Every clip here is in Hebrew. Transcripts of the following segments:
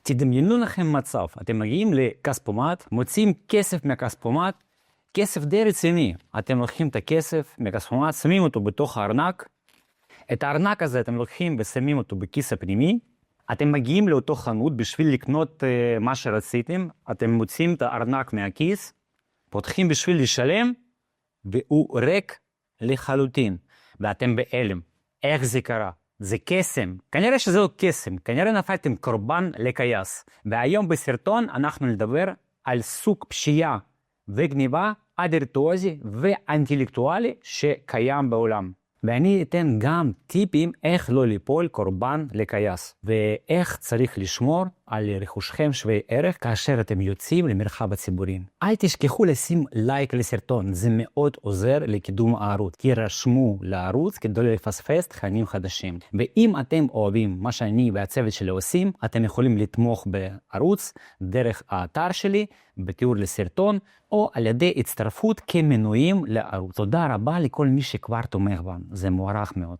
תדמיינו לכם מצב, אתם מגיעים לכספומט, מוצאים כסף מהכספומט, כסף די רציני. אתם לוקחים את הכסף מהכספומט, שמים אותו בתוך הארנק, את הארנק הזה אתם לוקחים ושמים אותו בכיס הפנימי, אתם מגיעים לאותו חנות בשביל לקנות מה שרציתם, אתם מוצאים את הארנק מהכיס, פותחים בשביל לשלם, והוא ריק לחלוטין, ואתם בהלם. איך זה קרה? זה קסם. כנראה שזה לא קסם, כנראה נפלתם קורבן לכייס. והיום בסרטון אנחנו נדבר על סוג פשיעה וגניבה אדירטואזי ואינטלקטואלי שקיים בעולם. ואני אתן גם טיפים איך לא ליפול קורבן לכייס, ואיך צריך לשמור על רכושכם שווי ערך כאשר אתם יוצאים למרחב הציבורי. אל תשכחו לשים לייק לסרטון, זה מאוד עוזר לקידום הערוץ. תירשמו לערוץ כדי לא לפספס תכנים חדשים. ואם אתם אוהבים מה שאני והצוות שלי עושים, אתם יכולים לתמוך בערוץ דרך האתר שלי, בתיאור לסרטון, או על ידי הצטרפות כמנויים לערוץ. תודה רבה לכל מי שכבר תומך בנו, זה מוערך מאוד.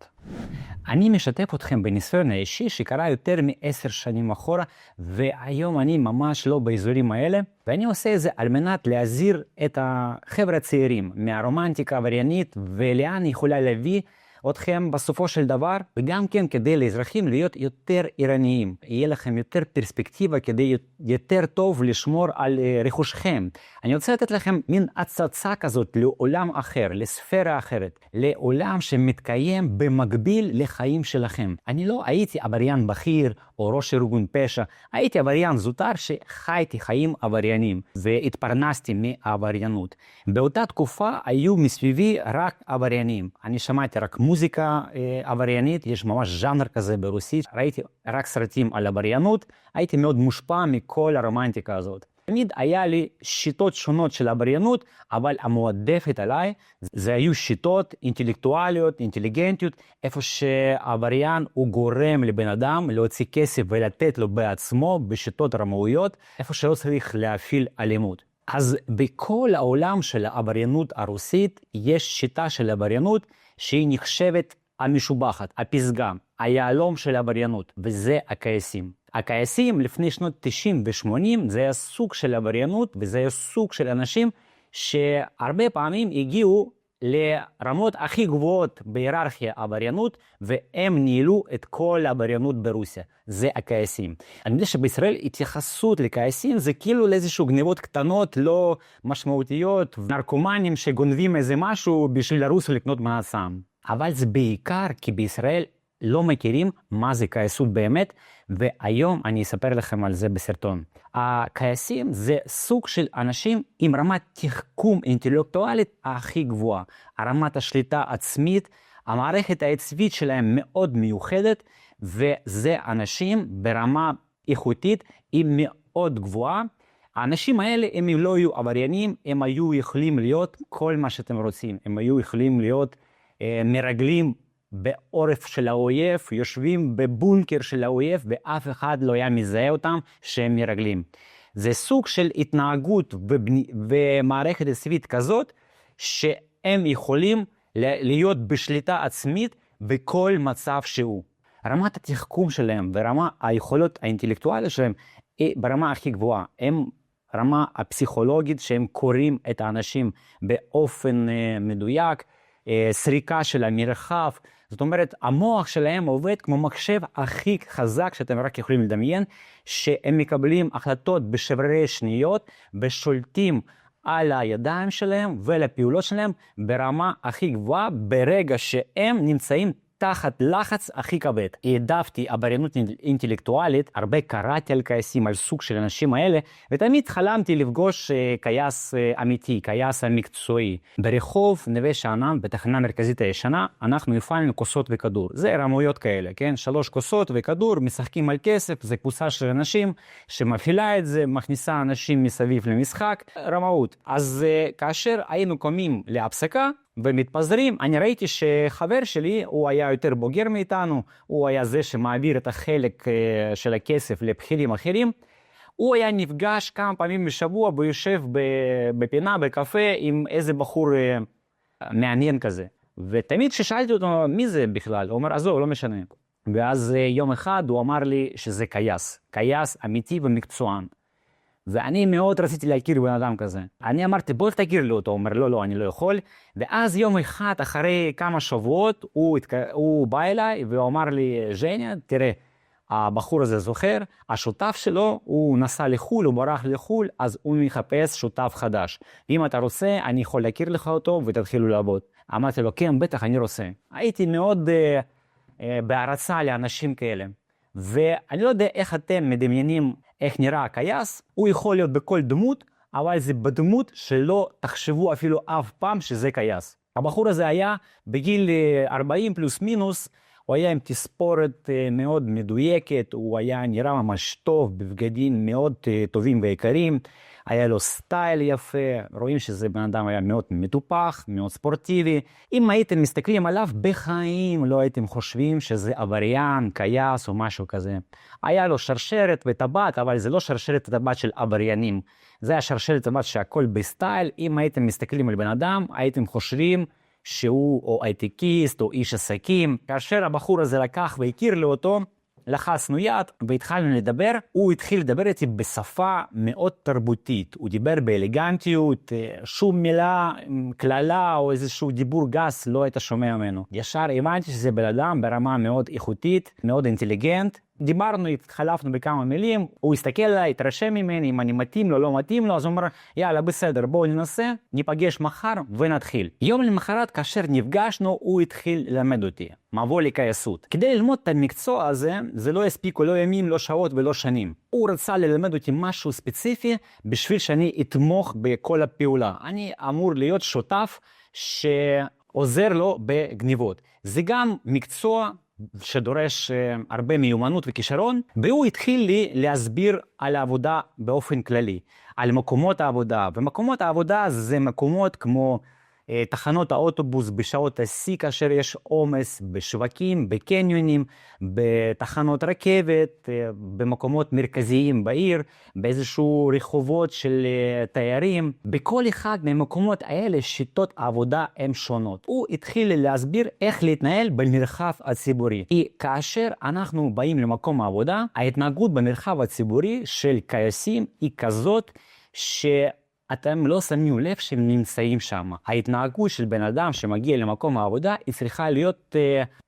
אני משתף אתכם בניסיון האישי שקרה יותר מ10 שנים אחורה, והיום אני ממש לא באזורים האלה, ואני עושה את זה על מנת להזהיר את החבר'ה הצעירים מהרומנטיקה העבריינית, ולאן יכולה להביא אתכם בסופו של דבר, וגם כן כדי לאזרחים להיות יותר ערניים. יהיה לכם יותר פרספקטיבה כדי יותר טוב לשמור על רכושכם. אני רוצה לתת לכם מין הצצה כזאת לעולם אחר, לספירה אחרת, לעולם שמתקיים במקביל לחיים שלכם. אני לא הייתי עבריין בכיר או ראש ארגון פשע, הייתי עבריין זוטר שחייתי חיים עבריינים והתפרנסתי מעבריינות. באותה תקופה היו מסביבי רק עבריינים. אני שמעתי רק מוזיקה עבריינית, יש ממש ז'אנר כזה ברוסית, ראיתי רק סרטים על עבריינות, הייתי מאוד מושפע מכל הרומנטיקה הזאת. תמיד היה לי שיטות שונות של עבריינות, אבל המועדפת עליי זה היו שיטות אינטלקטואליות, אינטליגנטיות, איפה שהעבריין הוא גורם לבן אדם להוציא כסף ולתת לו בעצמו בשיטות רמאויות, איפה שלא צריך להפעיל אלימות. אז בכל העולם של העבריינות הרוסית יש שיטה של עבריינות שהיא נחשבת המשובחת, הפסגה, היהלום של העבריינות, וזה הכייסים. הכייסים לפני שנות 90 ו-80 זה היה סוג של עבריינות, וזה היה סוג של אנשים שהרבה פעמים הגיעו לרמות הכי גבוהות בהיררכיה העבריינות, והם ניהלו את כל העבריינות ברוסיה. זה הכייסים. אני יודע שבישראל התייחסות לכייסים זה כאילו לאיזשהו גניבות קטנות, לא משמעותיות, נרקומנים שגונבים איזה משהו בשביל לרוץ ולקנות מעצם. אבל זה בעיקר כי בישראל לא מכירים מה זה כייסות באמת, והיום אני אספר לכם על זה בסרטון. הכייסים זה סוג של אנשים עם רמת תחכום אינטלקטואלית הכי גבוהה. רמת השליטה העצמית, המערכת העצבית שלהם מאוד מיוחדת, וזה אנשים ברמה איכותית היא מאוד גבוהה. האנשים האלה הם לא היו עבריינים, הם היו יכולים להיות כל מה שאתם רוצים. הם היו יכולים להיות מרגלים בעורף של האויב, יושבים בבונקר של האויב, ואף אחד לא היה מזהה אותם שהם מרגלים. זה סוג של התנהגות ומערכת עצבית כזאת, שהם יכולים להיות בשליטה עצמית בכל מצב שהוא. רמת התחכום שלהם ורמה היכולות האינטלקטואליות שלהם היא ברמה הכי גבוהה. הם רמה הפסיכולוגית שהם קוראים את האנשים באופן מדויק, סריקה של המרחב, זאת אומרת המוח שלהם עובד כמו מחשב הכי חזק שאתם רק יכולים לדמיין, שהם מקבלים החלטות בשברי שניות ושולטים על הידיים שלהם ולפעולות שלהם ברמה הכי גבוהה ברגע שהם נמצאים תחת לחץ הכי כבד. העדפתי עבריינות אינטלקטואלית, הרבה קראתי על כייסים, על סוג של אנשים האלה, ותמיד חלמתי לפגוש כייס אמיתי, כייס המקצועי. ברחוב נווה שאנן, בתחנה המרכזית הישנה, אנחנו הפעלנו כוסות וכדור. זה רמאויות כאלה, כן? 3 כוסות וכדור, משחקים על כסף, זה קבוצה של אנשים שמפעילה את זה, מכניסה אנשים מסביב למשחק, רמאות. אז כאשר היינו קומים להפסקה, ומתפזרים, אני ראיתי שחבר שלי, הוא היה יותר בוגר מאיתנו, הוא היה זה שמעביר את החלק של הכסף לבכירים אחרים, הוא היה נפגש כמה פעמים בשבוע ויושב בפינה, בקפה, עם איזה בחור מעניין כזה. ותמיד כששאלתי אותו מי זה בכלל, הוא אומר, עזוב, לא משנה. ואז יום אחד הוא אמר לי שזה קייס אמיתי ומקצוען. ואני מאוד רציתי להכיר בן אדם כזה. אני אמרתי, בוא תכיר לי אותו. הוא אומר, לא, אני לא יכול. ואז יום אחד, אחרי כמה שבועות, הוא בא אליי והוא אמר לי, ז'ניה, תראה, הבחור הזה זוכר, השותף שלו, הוא נסע לחול, הוא ברח לחול, אז הוא מחפש שותף חדש. אם אתה רוצה, אני יכול להכיר לך אותו ותתחילו לעבוד. אמרתי לו, כן, בטח, אני רוצה. הייתי מאוד בהרצה לאנשים כאלה. ואני לא יודע איך אתם מדמיינים איך נראה הקייס, הוא יכול להיות בכל דמות, אבל זה בדמות שלא תחשבו אפילו אף פעם שזה קייס. הבחור הזה היה בגיל 40 פלוס מינוס, הוא היה עם תספורת מאוד מדויקת, הוא היה נראה ממש טוב, בבגדים מאוד טובים ויקרים, היה לו סטייל יפה, רואים שזה בן אדם היה מאוד מטופח, מאוד ספורטיבי. אם הייתם מסתכלים עליו, בחיים לא הייתם חושבים שזה עבריין, קייס או משהו כזה. היה לו שרשרת וטבעת, אבל זה לא שרשרת וטבעת של עבריינים. זה היה שרשרת וטבעת שהכל בסטייל. אם הייתם מסתכלים על בן אדם, הייתם חושבים שהוא או הייטקיסט או איש עסקים. כאשר הבחור הזה לקח והכיר לי אותו, לחצנו יד והתחלנו לדבר. הוא התחיל לדבר איתי בשפה מאוד תרבותית. הוא דיבר באלגנטיות, שום מילה, כללה או איזשהו דיבור גס לא היית שומע ממנו. ישר הבנתי שזה בן אדם ברמה מאוד איכותית, מאוד אינטליגנט. דיברנו, התחלפנו בכמה מילים, הוא הסתכל עליי, התרשם ממני, אם אני מתאים לו, לא מתאים לו, אז הוא אומר, יאללה, בסדר, בואו ננסה, ניפגש מחר ונתחיל. יום למחרת, כאשר נפגשנו, הוא התחיל ללמד אותי, מבוא לקייסות. כדי ללמוד את המקצוע הזה, זה לא הספיקו לא ימים, לא שעות ולא שנים. הוא רצה ללמד אותי משהו ספציפי, בשביל שאני אתמוך בכל הפעולה. אני אמור להיות שותף שעוזר לו בגניבות. זה גם מקצוע שדורש הרבה מיומנות וכישרון, והוא התחיל לי להסביר על העבודה באופן כללי, על מקומות העבודה, ומקומות העבודה זה מקומות כמו תחנות האוטובוס בשעות השיא כאשר יש עומס, בשווקים, בקניונים, בתחנות רכבת, במקומות מרכזיים בעיר, באיזשהו רחובות של תיירים. בכל אחד מהמקומות האלה שיטות העבודה הן שונות. הוא התחיל להסביר איך להתנהל במרחב הציבורי. כי כאשר אנחנו באים למקום העבודה, ההתנהגות במרחב הציבורי של קייסים היא כזאת אתם לא שמים לב שהם נמצאים שם. ההתנהגות של בן אדם שמגיע למקום העבודה היא צריכה להיות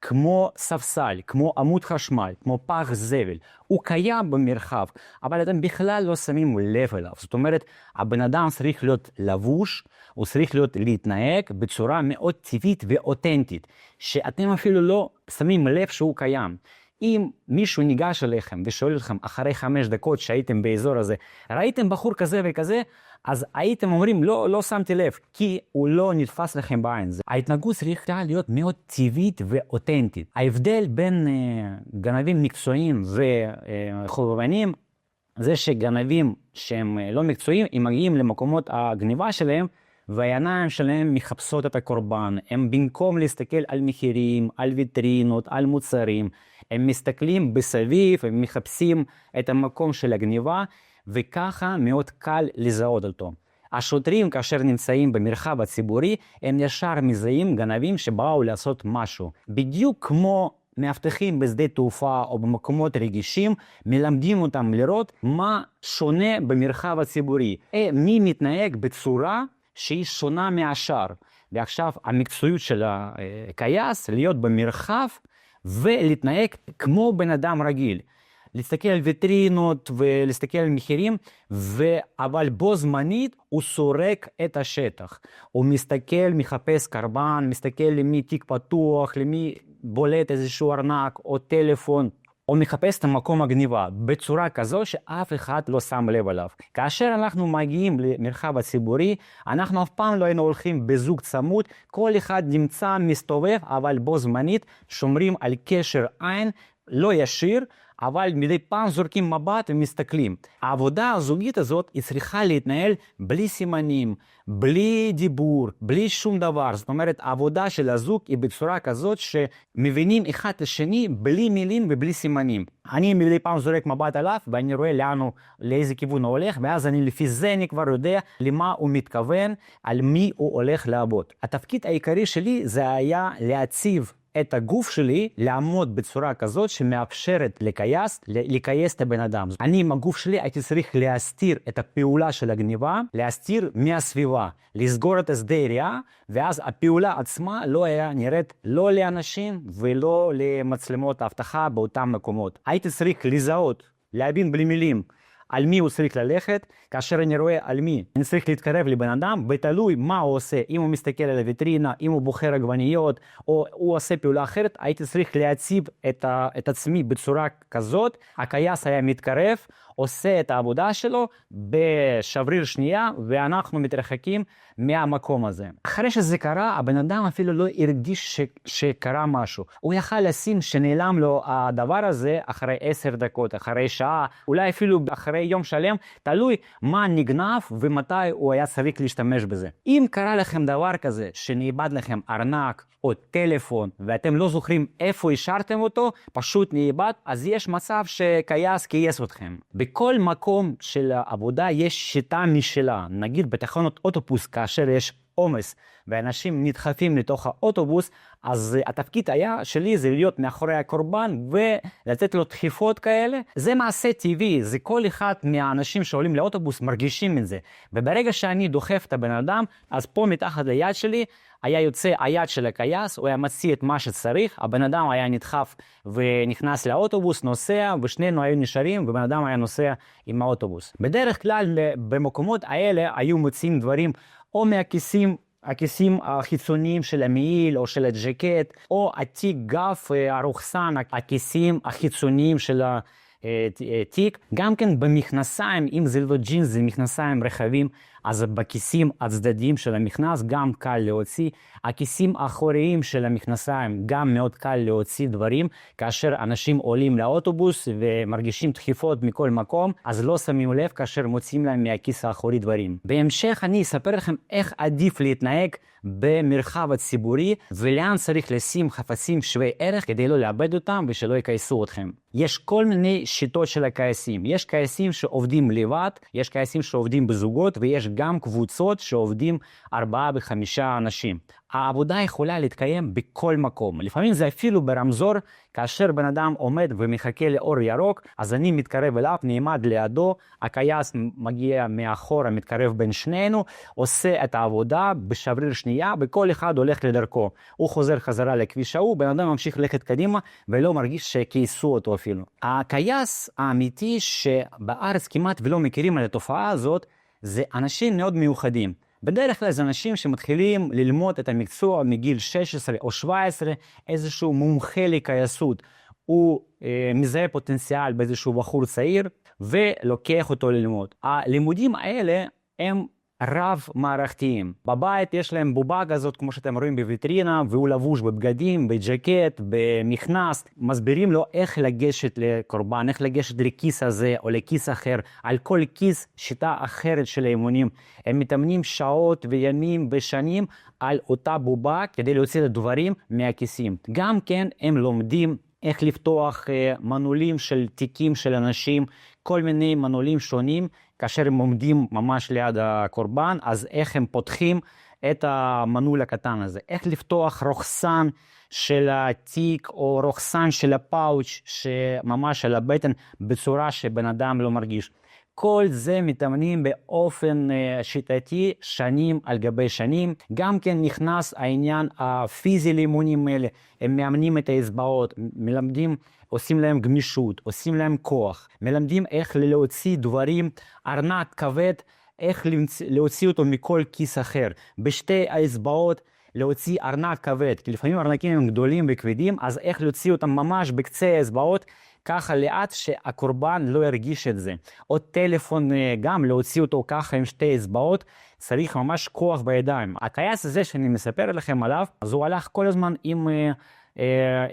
כמו ספסל, כמו עמוד חשמל, כמו פח זבל. הוא קיים במרחב, אבל אתם בכלל לא שמים לב אליו. זאת אומרת, הבן אדם צריך להיות לבוש, הוא צריך להתנהג בצורה מאוד טבעית ואותנטית, שאתם אפילו לא שמים לב שהוא קיים. אם מישהו ניגש אליכם ושואל אתכם אחרי 5 דקות שהייתם באזור הזה, ראיתם בחור כזה וכזה, אז הייתם אומרים, לא שמתי לב, כי הוא לא נתפס לכם בעין. ההתנהגות צריכה להיות מאוד טבעית ואותנטית. ההבדל בין גנבים מקצועיים וחובבנים, זה שגנבים שהם לא מקצועיים, הם מגיעים למקומות הגניבה שלהם, והעיניים שלהם מחפשות את הקורבן. הם במקום להסתכל על מחירים, על ויטרינות, על מוצרים, הם מסתכלים בסביב, הם מחפשים את המקום של הגניבה, וככה מאוד קל לזהות אותו. השוטרים כאשר נמצאים במרחב הציבורי, הם ישר מזהים גנבים שבאו לעשות משהו. בדיוק כמו מאבטחים בשדה תעופה או במקומות רגישים, מלמדים אותם לראות מה שונה במרחב הציבורי. מי מתנהג בצורה שהיא שונה מהשאר. ועכשיו המקצועיות של הקייס להיות במרחב ולהתנהג כמו בן אדם רגיל. להסתכל על ויטרינות ולהסתכל על מחירים, אבל בו זמנית הוא סורק את השטח. הוא מסתכל, מחפש קרבן, מסתכל למי תיק פתוח, למי בולט איזשהו ארנק או טלפון, או מחפש את המקום הגניבה בצורה כזו שאף אחד לא שם לב עליו. כאשר אנחנו מגיעים למרחב הציבורי, אנחנו אף פעם לא היינו הולכים בזוג צמוד, כל אחד נמצא, מסתובב, אבל בו זמנית שומרים על קשר עין, לא ישיר, אבל מדי פעם זורקים מבט ומסתכלים. העבודה הזוגית הזאת היא צריכה להתנהל בלי סימנים, בלי דיבור, בלי שום דבר. זאת אומרת, העבודה של הזוג היא בצורה כזאת שמבינים אחד את השני בלי מילים ובלי סימנים. אני מדי פעם זורק מבט עליו ואני רואה לאיזה כיוון הוא הולך, ואז לפי זה אני כבר יודע למה הוא מתכוון, על מי הוא הולך לעבוד. התפקיד העיקרי שלי זה היה להציב את הגוף שלי לעמוד בצורה כזאת שמאפשרת לכייס את הבן אדם. אני עם הגוף שלי הייתי צריך להסתיר את הפעולה של הגניבה, להסתיר מהסביבה, לסגור את השדה ראייה, ואז הפעולה עצמה לא היה נראית לא לאנשים ולא למצלמות האבטחה באותם מקומות. הייתי צריך לזהות, להבין בלי מילים, על מי הוא צריך ללכת. כאשר אני רואה על מי אני צריך להתקרב לבן אדם, ותלוי מה הוא עושה, אם הוא מסתכל על הוויטרינה, אם הוא בוחר עגבניות או הוא עושה פעולה אחרת, הייתי צריך להציב את עצמי בצורה כזאת. הכייס היה מתקרב, עושה את העבודה שלו בשבריר שנייה, ואנחנו מתרחקים מהמקום הזה. אחרי שזה קרה, הבן אדם אפילו לא הרגיש שקרה משהו. הוא יכל לשים שנעלם לו הדבר הזה אחרי 10 דקות, אחרי שעה, אולי אפילו אחרי יום שלם, תלוי מה נגנב ומתי הוא היה צריך להשתמש בזה. אם קרה לכם דבר כזה, שנאבד לכם ארנק או טלפון, ואתם לא זוכרים איפה השארתם אותו, פשוט נאבד, אז יש מצב שכייס כייס אתכם. בכל מקום של העבודה יש שיטה משלה. נגיד בתחנות אוטובוס, כאשר יש עומס ואנשים נדחפים לתוך האוטובוס, אז התפקיד שלי זה להיות מאחורי הקורבן ולתת לו דחיפות כאלה. זה מעשה טבעי, זה כל אחד מהאנשים שעולים לאוטובוס מרגישים את זה. וברגע שאני דוחף את הבן אדם, אז פה מתחת ליד שלי היה יוצא היד של הכייס, הוא היה מציע את מה שצריך, הבן אדם היה נדחף ונכנס לאוטובוס, נוסע, ושנינו היו נשארים, ובן אדם היה נוסע עם האוטובוס. בדרך כלל במקומות האלה היו מוצאים דברים או הכיסים החיצוניים של המעיל או של הג'קט, או התיק גב הרוחסן, הכיסים החיצוניים של התיק. גם כן במכנסיים, אם זה לא ג'ינס, זה מכנסיים רחבים, אז בכיסים הצדדיים של המכנס גם קל להוציא. הכיסים האחוריים של המכנסיים גם מאוד קל להוציא דברים. כאשר אנשים עולים לאוטובוס ומרגישים דחיפות מכל מקום, אז לא שמים לב כאשר מוצאים להם מהכיס האחורי דברים. בהמשך אני אספר לכם איך עדיף להתנהג במרחב הציבורי, ולאן צריך לשים חפצים שווי ערך כדי לא לאבד אותם ושלא יכייסו אתכם. יש כל מיני שיטות של הכייסים. יש כייסים שעובדים לבד, יש כייסים שעובדים בזוגות, ויש גם קבוצות שעובדים 4 ו-5 אנשים. העבודה יכולה להתקיים בכל מקום. לפעמים זה אפילו ברמזור, כאשר בן אדם עומד ומחכה לאור ירוק, אז אני מתקרב אליו, נעמד לידו, הכייס מגיע מאחורה, מתקרב בין שנינו, עושה את העבודה בשבריר שנייה, וכל אחד הולך לדרכו. הוא חוזר חזרה לכביש ההוא, בן אדם ממשיך ללכת קדימה, ולא מרגיש שכייסו אותו אפילו. הכייס האמיתי שבארץ כמעט ולא מכירים על התופעה הזאת, זה אנשים מאוד מיוחדים. בדרך כלל זה אנשים שמתחילים ללמוד את המקצוע מגיל 16 או 17, איזשהו מומחה לכייסות. הוא מזהה פוטנציאל באיזשהו בחור צעיר ולוקח אותו ללמוד. הלימודים האלה הם רב-מערכתיים. בבית יש להם בובה כזאת, כמו שאתם רואים בוויטרינה, והוא לבוש בבגדים, בג'קט, במכנס. מסבירים לו איך לגשת לקורבן, איך לגשת לכיס הזה או לכיס אחר. על כל כיס שיטה אחרת של האימונים. הם מתאמנים שעות וימים ושנים על אותה בובה כדי להוציא את הדברים מהכיסים. גם כן הם לומדים איך לפתוח מנעולים של תיקים של אנשים, כל מיני מנעולים שונים, כאשר הם עומדים ממש ליד הקורבן, אז איך הם פותחים את המנעול הקטן הזה, איך לפתוח רוחסן של התיק או רוחסן של הפאוץ' שממש על הבטן בצורה שבן אדם לא מרגיש. כל זה מתאמנים באופן שיטתי שנים על גבי שנים. גם כן נכנס העניין הפיזי לאימונים האלה. הם מאמנים את האצבעות, מלמדים, עושים להם גמישות, עושים להם כוח, מלמדים איך להוציא דברים, ארנק כבד, איך להוציא אותו מכל כיס אחר. בשתי האצבעות להוציא ארנק כבד, כי לפעמים ארנקים הם גדולים וכבדים, אז איך להוציא אותם ממש בקצה האצבעות, ככה לאט שהקורבן לא ירגיש את זה. או טלפון גם להוציא אותו ככה עם שתי אצבעות, צריך ממש כוח בידיים. הכייס הזה שאני מספר לכם עליו, אז הוא הלך כל הזמן עם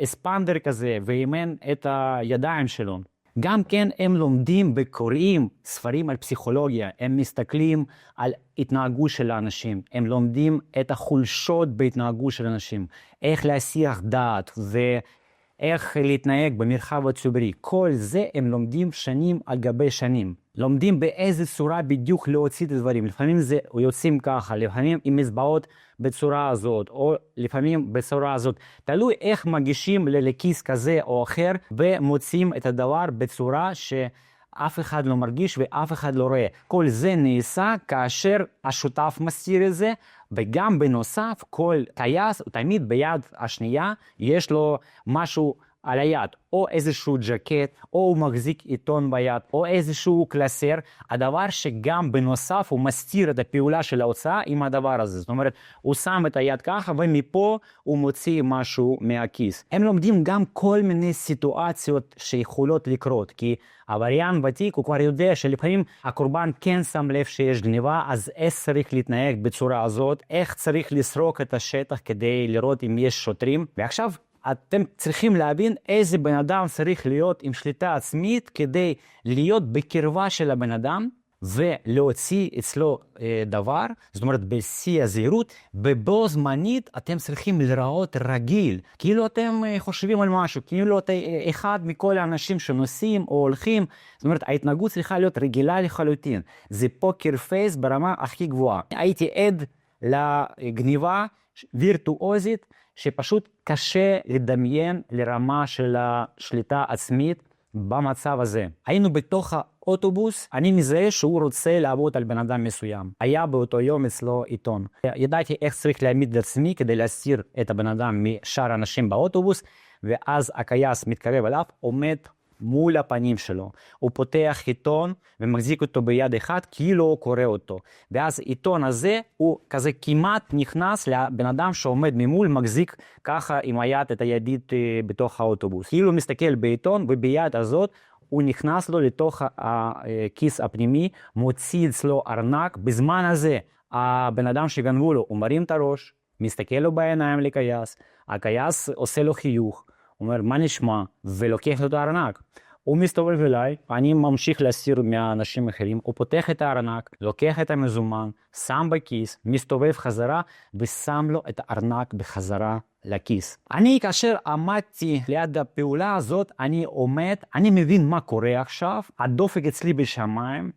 אספנדר כזה, ואימן את הידיים שלו. גם כן הם לומדים וקוראים ספרים על פסיכולוגיה, הם מסתכלים על התנהגות של האנשים, הם לומדים את החולשות בהתנהגות של אנשים, איך להסיח דעת ואיך להתנהג במרחב הציבורי. כל זה הם לומדים שנים על גבי שנים. לומדים באיזה צורה בדיוק להוציא את הדברים. לפעמים זה יוצאים ככה, לפעמים עם אצבעות בצורה הזאת, או לפעמים בצורה הזאת. תלוי איך מגישים לכיס כזה או אחר, ומוצאים את הדבר בצורה שאף אחד לא מרגיש ואף אחד לא רואה. כל זה נעשה כאשר השותף מסתיר את זה, וגם בנוסף, כל טייס, תמיד ביד השנייה, יש לו משהו על היד, או איזשהו ג'קט, או הוא מחזיק עיתון ביד, או איזשהו קלסר, הדבר שגם בנוסף הוא מסתיר את הפעולה של ההוצאה עם הדבר הזה. זאת אומרת, הוא שם את היד ככה, ומפה הוא מוציא משהו מהכיס. הם לומדים גם כל מיני סיטואציות שיכולות לקרות, כי עבריין ותיק הוא כבר יודע שלפעמים הקורבן כן שם לב שיש גניבה, אז איך צריך להתנהג בצורה הזאת, איך צריך לסרוק את השטח כדי לראות אם יש שוטרים. ועכשיו, אתם צריכים להבין איזה בן אדם צריך להיות עם שליטה עצמית כדי להיות בקרבה של הבן אדם ולהוציא אצלו דבר, זאת אומרת בשיא הזהירות, ובו זמנית אתם צריכים לראות רגיל, כאילו אתם חושבים על משהו, כאילו אתם אחד מכל האנשים שנוסעים או הולכים, זאת אומרת ההתנהגות צריכה להיות רגילה לחלוטין, זה פוקר פייס ברמה הכי גבוהה. הייתי עד לגניבה וירטואוזית, שפשוט קשה לדמיין לרמה של השליטה עצמית במצב הזה. היינו בתוך האוטובוס, אני מזהה שהוא רוצה לעבוד על בן אדם מסוים. היה באותו יום אצלו עיתון. ידעתי איך צריך להעמיד את עצמי כדי להסתיר את הבן אדם משאר האנשים באוטובוס, ואז הכייס מתקרב אליו, עומד מול הפנים שלו. הוא פותח עיתון ומחזיק אותו ביד אחת, כאילו הוא קורא אותו. ואז עיתון הזה הוא כזה כמעט נכנס לבן אדם שעומד ממול, מחזיק ככה עם היד את הידית בתוך האוטובוס. כאילו הוא מסתכל בעיתון וביד הזאת הוא נכנס לו לתוך הכיס הפנימי, מוציא אצלו ארנק. בזמן הזה הבן אדם שגנבו לו, הוא מרים את הראש, מסתכל לו בעיניים לכייס, הכייס עושה לו חיוך, אומר, מה נשמע? ולוקח לו את הארנק. הוא מסתובב אליי, אני ממשיך להסתיר מהאנשים אחרים, הוא פותח את הארנק, לוקח את המזומן, שם בכיס, מסתובב חזרה, ושם לו את הארנק בחזרה לכיס. אני כאשר עמדתי ליד הפעולה הזאת, אני עומד, אני מבין מה קורה עכשיו, הדופק אצלי בשמיים,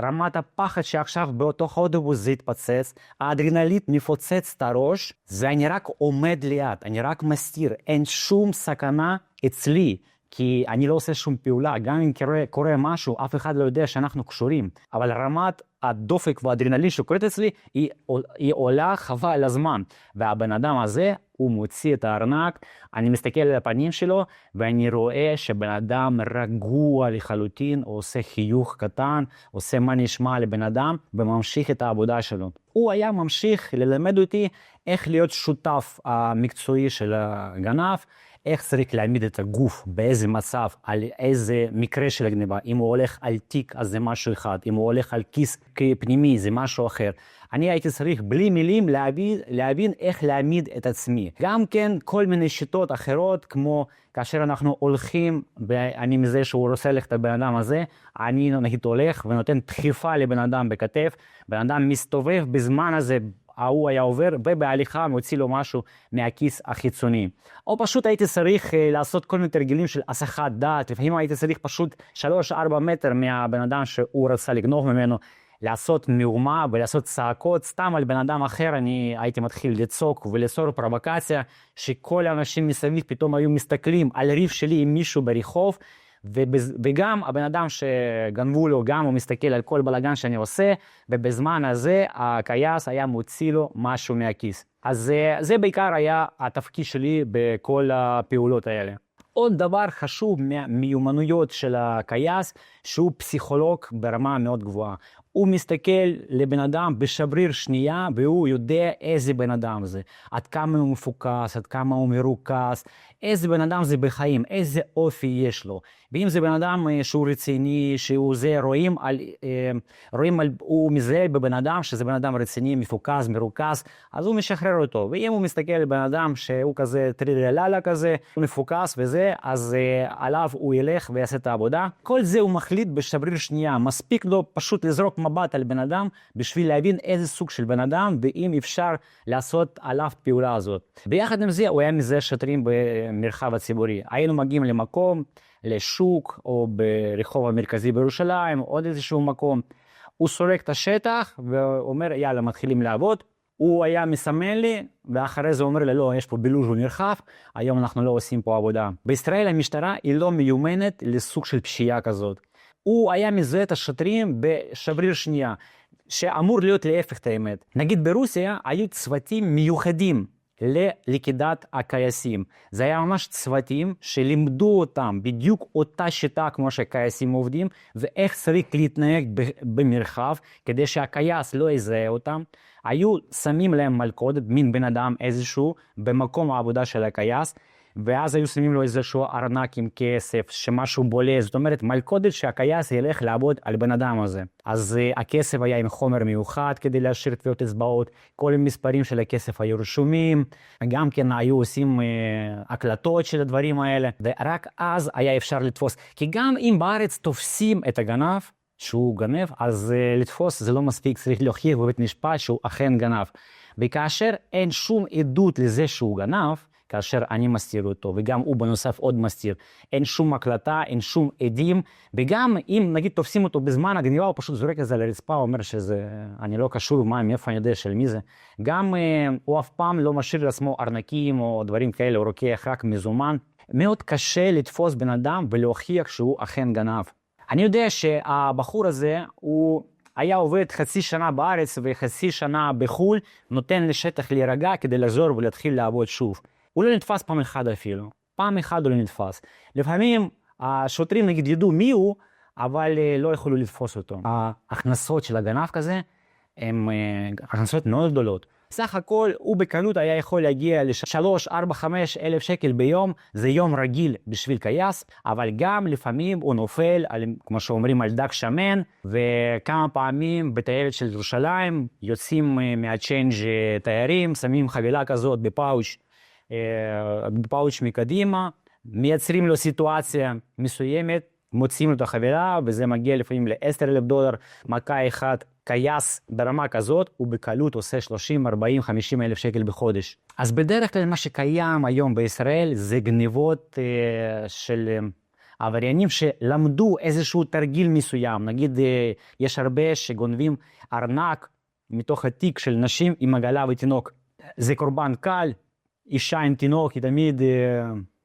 רמת הפחד שעכשיו באותו האוטובוס זה התפוצץ, האדרנלין מפוצץ את הראש, ואני רק עומד ליד, אני רק מסתיר, אין שום סכנה אצלי. כי אני לא עושה שום פעולה, גם אם קורה משהו, אף אחד לא יודע שאנחנו קשורים. אבל רמת הדופק והאדרנלין שקורית אצלי, היא עולה חבל על הזמן. והבן אדם הזה, הוא מוציא את הארנק, אני מסתכל על הפנים שלו, ואני רואה שבן אדם רגוע לחלוטין, הוא עושה חיוך קטן, עושה מה נשמע לבן אדם, וממשיך את העבודה שלו. הוא היה ממשיך ללמד אותי איך להיות שותף המקצועי של הגנב, איך צריך להעמיד את הגוף, באיזה מצב, על איזה מקרה של הגניבה. אם הוא הולך על תיק, אז זה משהו אחד. אם הוא הולך על כיס פנימי, זה משהו אחר. אני הייתי צריך בלי מילים להבין איך להעמיד את עצמי. גם כן כל מיני שיטות אחרות, כמו כאשר אנחנו הולכים, ואני מזה שהוא רוצה ללכת לבן אדם הזה, אני נגיד הולך ונותן דחיפה לבן אדם בכתף, בן אדם מסתובב בזמן הזה, הוא היה עובר ובהליכה מוציא לו משהו מהכיס החיצוני. או פשוט הייתי צריך לעשות כל מיני תרגילים של הסחת דעת, לפעמים הייתי צריך פשוט 3-4 מטר מהבן אדם שהוא רצה לגנוב ממנו, לעשות מהומה ולעשות צעקות סתם על בן אדם אחר. אני הייתי מתחיל לצעוק וליצור פרובוקציה, שכל האנשים מסביב פתאום היו מסתכלים על ריב שלי עם מישהו ברחוב, וגם הבן אדם שגנבו לו, גם הוא מסתכל על כל בלגן שאני עושה, ובזמן הזה הכייס היה מוציא לו משהו מהכיס. אז זה בעיקר היה התפקיד שלי בכל הפעולות האלה. עוד דבר חשוב מהמיומנויות של הכייס, שהוא פסיכולוג ברמה מאוד גבוהה. הוא מסתכל לבן אדם בשבריר שנייה, והוא יודע איזה בן אדם זה. עד כמה הוא מפוקס, עד כמה הוא מרוכז, איזה בן אדם זה בחיים, איזה אופי יש לו. ואם זה בן אדם שהוא רציני, שהוא זה, הוא מזהה בבן אדם שזה בן אדם רציני, מפוקס, מרוכז, אז הוא משחרר אותו. ואם הוא מסתכל לבן אדם שהוא כזה טרירללה כזה, הוא מפוקס וזה, הזה, אז עליו הוא ילך ויעשה את העבודה. כל זה הוא מחליט בשבריר שנייה. מספיק לו פשוט לזרוק מבט על בן אדם, בשביל להבין איזה סוג של בן אדם, ואם אפשר לעשות עליו פעולה הזאת. ביחד עם זה, הוא היה מזה שוטרים במרחב הציבורי. היינו מגיעים למקום, לשוק, או ברחוב המרכזי בירושלים, עוד איזשהו מקום. הוא סורק את השטח, ואומר, יאללה, מתחילים לעבוד. הוא היה מסמן לי, ואחרי זה אומר לי, לא, יש פה בילוש ונרחב, היום אנחנו לא עושים פה עבודה. בישראל המשטרה היא לא מיומנת לסוג של פשיעה כזאת. הוא היה מזהה את השוטרים בשבריר שנייה, שאמור להיות להפך את האמת. נגיד ברוסיה היו צוותים מיוחדים ללכידת הכייסים. זה היה ממש צוותים שלימדו אותם בדיוק אותה שיטה כמו שהכייסים עובדים, ואיך צריך להתנהג במרחב, כדי שהכייס לא יזהה אותם. היו שמים להם מלכודת, מין בן אדם איזשהו, במקום העבודה של הכייס, ואז היו שמים לו איזשהו ארנק עם כסף, שמשהו בולט, זאת אומרת מלכודת שהכייס ילך לעבוד על בן אדם הזה. אז הכסף היה עם חומר מיוחד כדי להשאיר טביעות אצבעות, כל המספרים של הכסף היו רשומים, גם כן היו עושים הקלטות של הדברים האלה, ורק אז היה אפשר לתפוס. כי גם אם בארץ תופסים את הגנב, שהוא גנב, אז לתפוס זה לא מספיק, צריך להוכיח בבית משפט שהוא אכן גנב. וכאשר אין שום עדות לזה שהוא גנב, כאשר אני מסתיר אותו, וגם הוא בנוסף עוד מסתיר, אין שום הקלטה, אין שום עדים, וגם אם נגיד תופסים אותו בזמן הגניבה, הוא פשוט זורק את זה לרצפה, הוא אומר שזה, אני לא קשור, מאיפה אני יודע של מי זה. גם הוא אף פעם לא משאיר לעצמו ארנקים או דברים כאלה, הוא רוקח רק מזומן. מאוד קשה לתפוס בן אדם ולהוכיח שהוא אכן גנב. אני יודע שהבחור הזה הוא היה עובד חצי שנה בארץ וחצי שנה בחול, נותן לשטח להירגע כדי לחזור ולהתחיל לעבוד שוב. הוא לא נתפס פעם אחת אפילו, פעם אחת הוא לא נתפס. לפעמים השוטרים נגיד ידעו מי הוא, אבל לא יכולו לתפוס אותו. ההכנסות של הגנב כזה הן הכנסות מאוד גדולות. סך הכל הוא בקלות היה יכול להגיע ל3, 4, 5 אלף שקל ביום, זה יום רגיל בשביל כייס, אבל גם לפעמים הוא נופל, כמו שאומרים, על דג שמן, וכמה פעמים בטיילת של ירושלים יוצאים מהצ'יינג' תיירים, שמים חבילה כזאת בפאוץ' מקדימה, מייצרים לו סיטואציה מסוימת, מוצאים לו את החבילה, וזה מגיע לפעמים ל$10,000, מכה אחת. קייס ברמה כזאת הוא בקלות עושה 30, 40, 50 אלף שקל בחודש. אז בדרך כלל מה שקיים היום בישראל זה גניבות של עבריינים שלמדו איזשהו תרגיל מסוים. נגיד יש הרבה שגונבים ארנק מתוך התיק של נשים עם עגלה ותינוק. זה קורבן קל, אישה עם תינוק היא תמיד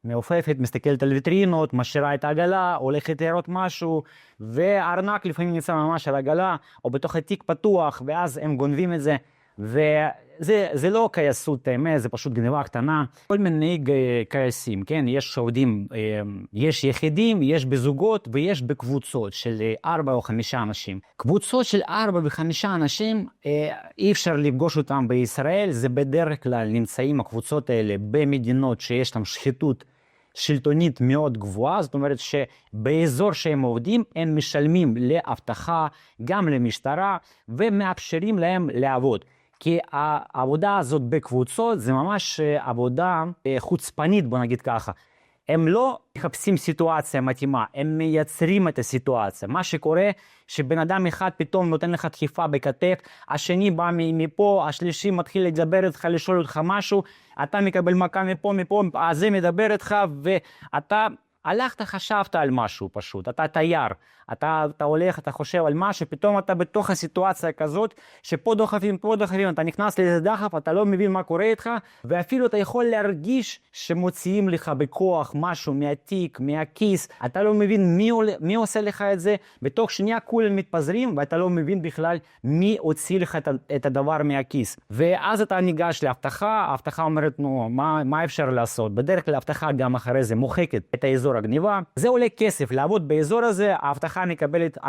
מעופפת, מסתכלת על ויטרינות, משאירה את העגלה, הולכת לראות משהו, והארנק לפעמים נמצא ממש על העגלה, או בתוך התיק פתוח, ואז הם גונבים את זה, וזה לא קייסות האמת, זה פשוט גניבה קטנה. כל מיני קייסים, כן? יש שעובדים, יש יחידים, יש בזוגות, ויש בקבוצות של 4 או 5 אנשים. קבוצות של 4 ו5 אנשים, אי אפשר לפגוש אותם בישראל, זה בדרך כלל נמצאים הקבוצות האלה במדינות שיש שם שחיתות שלטונית מאוד גבוהה, זאת אומרת שבאזור שהם עובדים הם משלמים לאבטחה, גם למשטרה, ומאפשרים להם לעבוד. כי העבודה הזאת בקבוצות זה ממש עבודה חוצפנית, בוא נגיד ככה. הם לא מחפשים סיטואציה מתאימה, הם מייצרים את הסיטואציה. מה שקורה, שבן אדם אחד פתאום נותן לך דחיפה בכתף, השני בא מפה, השלישי מתחיל לדבר איתך, לשאול אותך משהו, אתה מקבל מכה מפה, אז זה מדבר איתך, ואתה הלכת, חשבת על משהו פשוט, אתה תייר, אתה הולך, אתה חושב על משהו, פתאום אתה בתוך הסיטואציה כזאת, שפה דוחפים, אתה נכנס לאיזה דחף, אתה לא מבין מה קורה איתך, ואפילו אתה יכול להרגיש שמוציאים לך בכוח משהו מהתיק, מהכיס, אתה לא מבין מי עושה לך את זה, בתוך שנייה כולם מתפזרים, ואתה לא מבין בכלל מי הוציא לך את הדבר מהכיס. ואז אתה ניגש להבטחה, ההבטחה אומרת, נו, מה אפשר לעשות? בדרך כלל ההבטחה גם אחרי זה מוחקת את האזור באזור הגניבה. זה עולה כסף, לעבוד באזור הזה, האבטחה מקבלת $400-500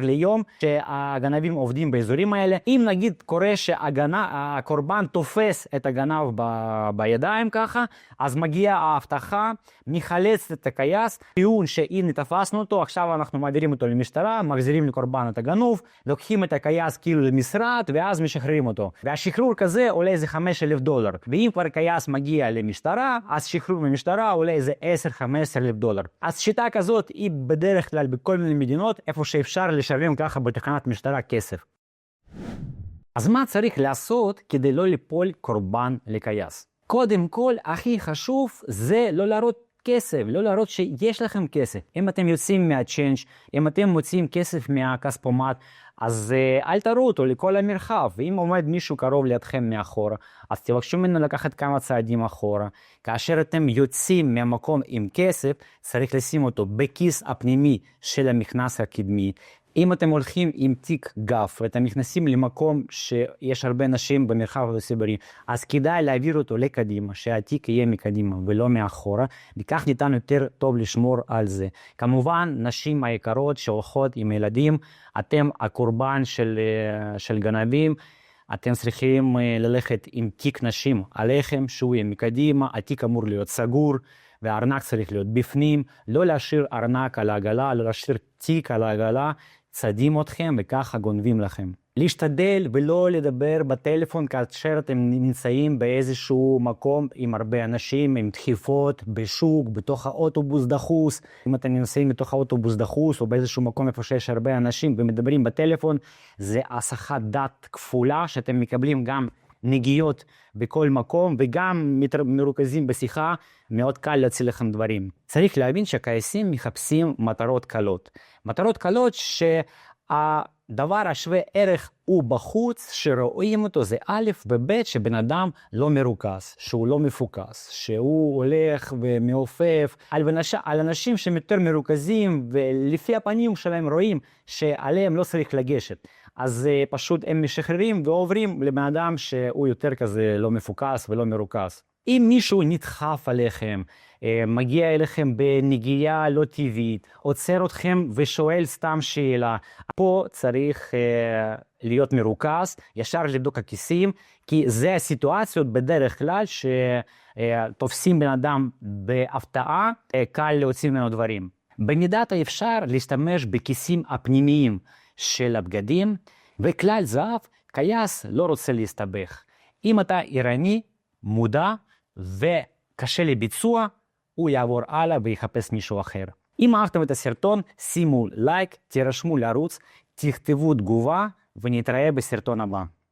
ליום שהגנבים עובדים באזורים האלה. אם נגיד קורה שהקורבן תופס את הגנב בידיים ככה, אז מגיעה האבטחה, מחלצת את הכייס, טיעון שהנה תפסנו אותו, עכשיו אנחנו מעבירים אותו למשטרה, מחזירים לקורבן את הגנוב, לוקחים את הכייס כאילו למשרד, ואז משחררים אותו. והשחרור כזה עולה איזה $5,000. ואם כבר כייס מגיע למשטרה, אז שחרור ממשטרה עולה איזה $10-15,000. אז שיטה כזאת היא בדרך כלל בכל מיני מדינות, איפה שאפשר לשלם ככה בתחנת משטרה כסף. אז מה צריך לעשות כדי לא ליפול קורבן לכייס? קודם כל, הכי חשוב זה לא להראות כסף, לא להראות שיש לכם כסף. אם אתם יוצאים מהצ'יינג', אם אתם מוצאים כסף מהכספומט, אז אל תראו אותו לכל המרחב. ואם עומד מישהו קרוב לידכם מאחורה, אז תבקשו ממנו לקחת כמה צעדים אחורה. כאשר אתם יוצאים מהמקום עם כסף, צריך לשים אותו בכיס הפנימי של המכנס הקדמי. אם אתם הולכים עם תיק גב ואתם נכנסים למקום שיש הרבה אנשים במרחב הציבורי, אז כדאי להעביר אותו לקדימה, שהתיק יהיה מקדימה ולא מאחורה, וכך ניתן יותר טוב לשמור על זה. כמובן, נשים היקרות שהולכות עם ילדים, אתם הקורבן של גנבים, אתם צריכים ללכת עם תיק נשים עליכם, שהוא יהיה מקדימה, התיק אמור להיות סגור, והארנק צריך להיות בפנים, לא להשאיר ארנק על העגלה, לא להשאיר תיק על העגלה, צדים אתכם וככה גונבים לכם. להשתדל ולא לדבר בטלפון כאשר אתם נמצאים באיזשהו מקום עם הרבה אנשים, עם דחיפות, בשוק, בתוך האוטובוס דחוס. אם אתם נמצאים בתוך האוטובוס דחוס או באיזשהו מקום איפה שיש הרבה אנשים ומדברים בטלפון, זה הסחת דעת כפולה שאתם מקבלים גם נגיעות בכל מקום וגם מרוכזים בשיחה, מאוד קל להציל לכם דברים. צריך להבין שהכייסים מחפשים מטרות קלות. מטרות קלות שהדבר השווה ערך הוא בחוץ, שרואים אותו זה א' וב' שבן אדם לא מרוכז, שהוא לא מפוקס, שהוא הולך ומעופף על אנשים שהם יותר מרוכזים ולפי הפנים שלהם רואים שעליהם לא צריך לגשת. אז פשוט הם משחררים ועוברים לבן אדם שהוא יותר כזה לא מפוקס ולא מרוכז. אם מישהו נדחף עליכם, מגיע אליכם בנגיעה לא טבעית, עוצר אתכם ושואל סתם שאלה, פה צריך להיות מרוכז, ישר לבדוק הכיסים, כי זה הסיטואציות בדרך כלל שתופסים בן אדם בהפתעה, קל להוציא ממנו דברים. במידת האפשר להשתמש בכיסים הפנימיים של הבגדים, וכלל זהב, כייס לא רוצה להסתבך. אם אתה ערני, מודע וקשה לביצוע, הוא יעבור הלאה ויחפש מישהו אחר. אם אהבתם את הסרטון, שימו לייק, תירשמו לערוץ, תכתבו תגובה ונתראה בסרטון הבא.